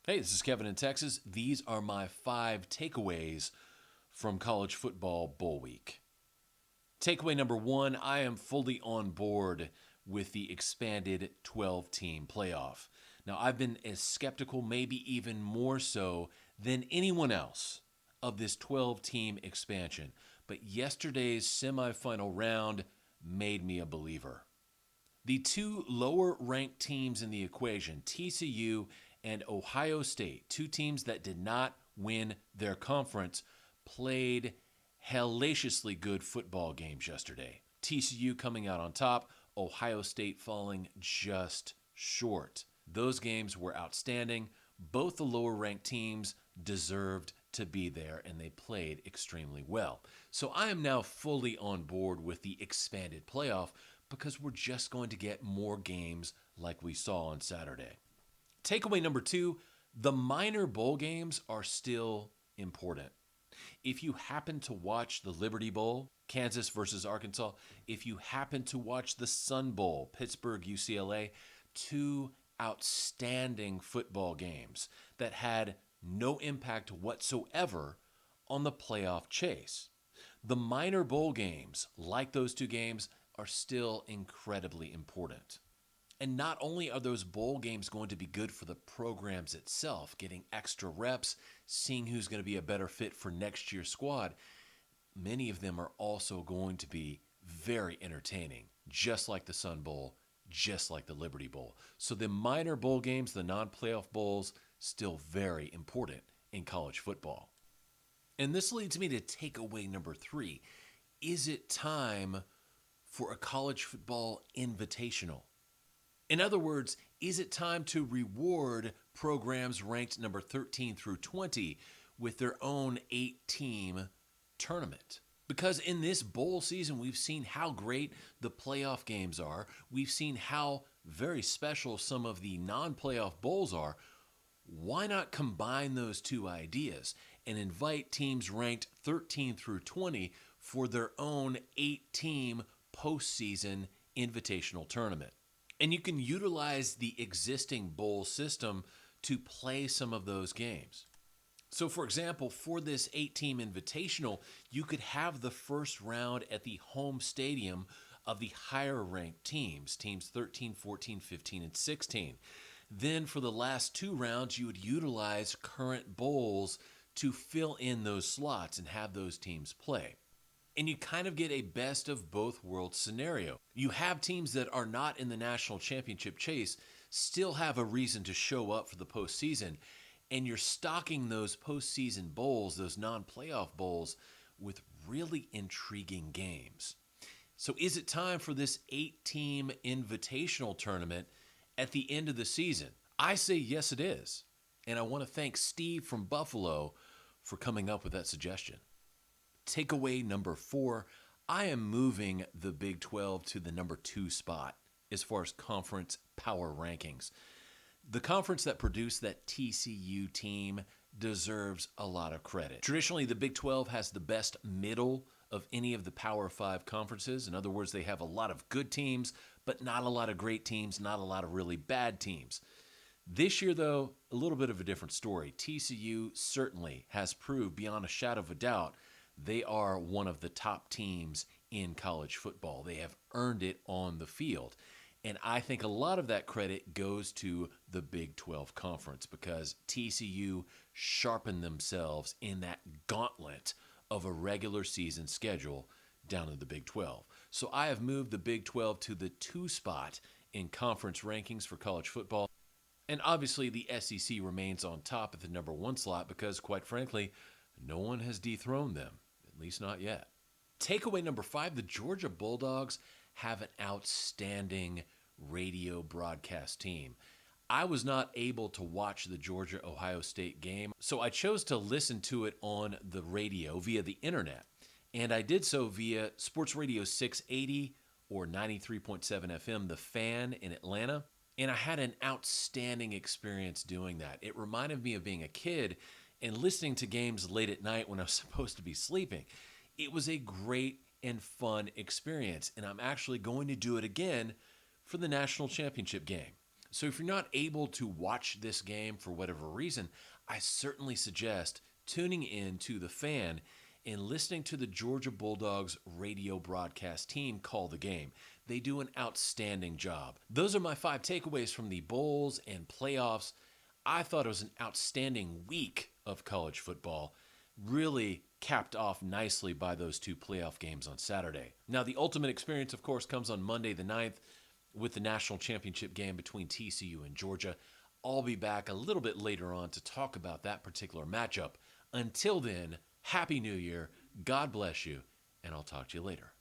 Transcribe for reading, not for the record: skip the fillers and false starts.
Hey, this is Kevin in Texas. These are my 5 takeaways from college football bowl week. Takeaway number 1, I am fully on board with the expanded 12-team playoff. Now, I've been as skeptical, maybe even more so, than anyone else of this 12-team expansion. But yesterday's semifinal round made me a believer. The 2 lower-ranked teams in the equation, TCU and Ohio State, 2 teams that did not win their conference, played hellaciously good football games yesterday. TCU coming out on top, Ohio State falling just short. Those games were outstanding. Both the lower-ranked teams deserved to be there, and they played extremely well. So I am now fully on board with the expanded playoff because we're just going to get more games like we saw on Saturday. Takeaway number 2, the minor bowl games are still important. If you happen to watch the Liberty Bowl, Kansas versus Arkansas, if you happen to watch the Sun Bowl, Pittsburgh, UCLA, 2 outstanding football games that had no impact whatsoever on the playoff chase. The minor bowl games, like those 2 games, are still incredibly important. And not only are those bowl games going to be good for the programs itself, getting extra reps, seeing who's going to be a better fit for next year's squad, many of them are also going to be very entertaining, just like the Sun Bowl, just like the Liberty Bowl. So the minor bowl games, the non-playoff bowls, still very important in college football. And this leads me to takeaway number 3. Is it time for a college football invitational? In other words, is it time to reward programs ranked number 13 through 20 with their own 8-team tournament? Because in this bowl season, we've seen how great the playoff games are. We've seen how very special some of the non-playoff bowls are. Why not combine those 2 ideas and invite teams ranked 13 through 20 for their own 8-team postseason invitational tournament? And you can utilize the existing bowl system to play some of those games. So, for example, for this 8-team invitational, you could have the first round at the home stadium of the higher-ranked teams, teams 13, 14, 15, and 16. Then for the last 2 rounds, you would utilize current bowls to fill in those slots and have those teams play. And you kind of get a best of both worlds scenario. You have teams that are not in the national championship chase still have a reason to show up for the postseason, and you're stocking those postseason bowls, those non-playoff bowls, with really intriguing games. So is it time for this 8-team invitational tournament at the end of the season? I say yes, it is. And I want to thank Steve from Buffalo for coming up with that suggestion. Takeaway number 4, I am moving the Big 12 to the number 2 spot as far as conference power rankings. The conference that produced that TCU team deserves a lot of credit. Traditionally, the Big 12 has the best middle of any of the Power 5 conferences. In other words, they have a lot of good teams, but not a lot of great teams, not a lot of really bad teams. This year, though, a little bit of a different story. TCU certainly has proved beyond a shadow of a doubt they are one of the top teams in college football. They have earned it on the field. And I think a lot of that credit goes to the Big 12 Conference because TCU sharpened themselves in that gauntlet of a regular season schedule down in the Big 12. So I have moved the Big 12 to the 2 spot in conference rankings for college football. And obviously the SEC remains on top at the number 1 slot because, quite frankly, no one has dethroned them. At least not yet. Takeaway number 5, the Georgia Bulldogs have an outstanding radio broadcast team. I was not able to watch the Georgia-Ohio State game, so I chose to listen to it on the radio via the internet. And I did so via Sports Radio 680 or 93.7 FM, The Fan in Atlanta. And I had an outstanding experience doing that. It reminded me of being a kid and listening to games late at night when I was supposed to be sleeping. It was a great and fun experience, and I'm actually going to do it again for the national championship game. So if you're not able to watch this game for whatever reason, I certainly suggest tuning in to The Fan and listening to the Georgia Bulldogs radio broadcast team call the game. They do an outstanding job. Those are my 5 takeaways from the bowls and playoffs. I thought it was an outstanding week of college football, really capped off nicely by those 2 playoff games on Saturday. Now, the ultimate experience, of course, comes on Monday the 9th with the national championship game between TCU and Georgia. I'll be back a little bit later on to talk about that particular matchup. Until then, Happy New Year, God bless you, and I'll talk to you later.